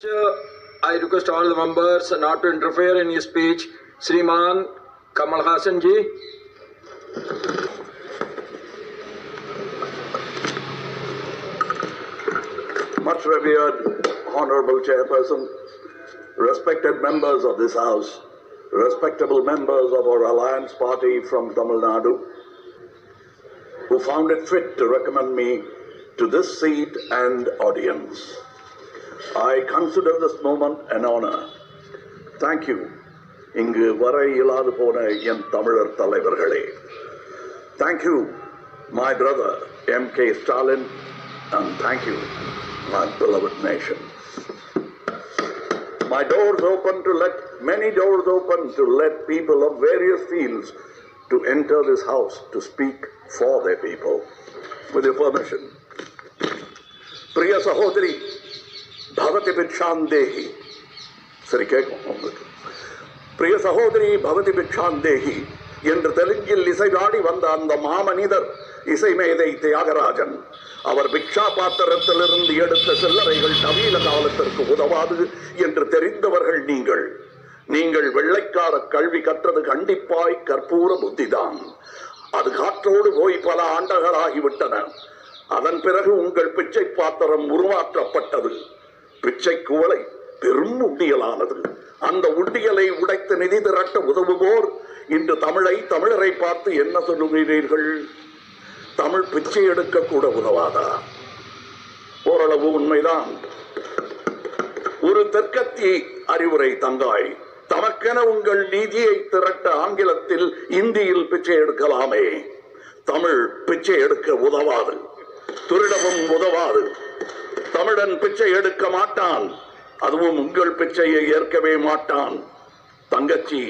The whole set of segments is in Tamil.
I request all the members not to interfere in his speech. Shriman Kamal Hassan ji. Much revered Honorable Chairperson, respected members of this House, respectable members of our Alliance Party from Tamil Nadu, who found it fit to recommend me to this seat and audience. I consider this moment an honor. Thank you. இங்கு வர இயலாது போன என் தமிழர் தலைவர்களே. Thank you, my brother M.K. Stalin, and thank you, my beloved nation. My doors open to many doors open to let people of various fields to enter this house to speak for their people. With your permission. Priya Sahodri, Bhavati Bhikshandehi. சரி கேட்கும் உங்களுக்கு. பிரிய சகோதரி பவதி பிக்ஷாந்தேகி என்று தெலுங்கில் இசைவாடி வந்த அந்த மாமனிதர் இசைமேதை தியாகராஜன். அவர் பிக்ஷா பாத்திரத்திலிருந்து எடுத்த சில்லறைகள் நவீன காலத்திற்கு உதவாது என்று தெரிந்தவர்கள் நீங்கள். நீங்கள் வெள்ளைக்கார கல்வி கற்றது கண்டிப்பாய் கற்பூர புத்திதான். அது காற்றோடு போய் பல ஆண்டுகளாகிவிட்டன. அதன் பிறகு உங்கள் பிச்சை பாத்திரம் உருமாற்றப்பட்டது. பிச்சை குவளை பெரும் உண்டியலானது. அந்த உண்டியலை உடைத்து நிதி திரட்ட உதவுவோர் இன்று தமிழரை பார்த்து என்ன சொல்லுகிறீர்கள்? தமிழ் பிச்சை எடுக்க கூட உதவாதா? ஓரளவு உண்மைதான். ஒரு தெற்கத்தி அறிவுரை தந்தாய். தமக்கென உங்கள் நிதியை திரட்ட ஆங்கிலத்தில் இந்தியில் பிச்சை எடுக்கலாமே. தமிழ் பிச்சை எடுக்க உதவாது, திருடவும் உதவாது. தமிழன் பிச்சை எடுக்க மாட்டான், அதுவும் உங்கள் பிச்சையை ஏற்கவே மாட்டான். தங்கச்சி,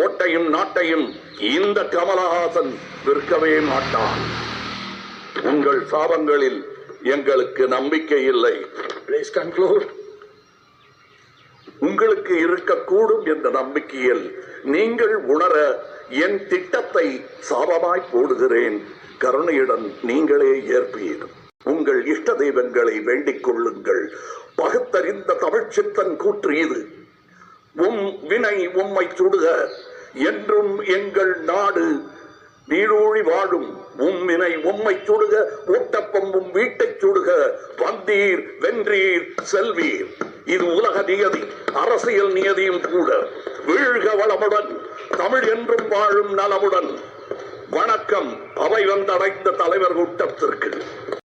ஓட்டையும் நாட்டையும் இந்த கமலஹாசன் விற்கவே மாட்டான். உங்கள் சாபங்களில் எங்களுக்கு நம்பிக்கை இல்லை. Please conclude. உங்களுக்கு இருக்கக்கூடும் என்ற நம்பிக்கையில் நீங்கள் உணர என் திட்டத்தை சாபமாய் போடுகிறேன். கருணையுடன் நீங்களே ஏற்பீர். உங்கள் இஷ்ட தெய்வங்களை வேண்டிக் கொள்ளுங்கள். பகுத்தறிந்த தமிழ் சித்தன் கூற்று இது. வினை உம்மை சுடுக என்றும் எங்கள் நாடு நீடூழி வாழும். வினை உம்மை சுடுக ஓட்டப்பம்பும் வீட்டை சுடுக. வந்தீர் வென்றீர் செல்வீர். இது உலக நியதி, அரசியல் நியதியும் கூட. வீழ்க வளமுடன், தமிழ் என்றும் வாழும் நலமுடன். வணக்கம் அவை வந்தடைந்த தலைவர் கூட்டத்திற்கு.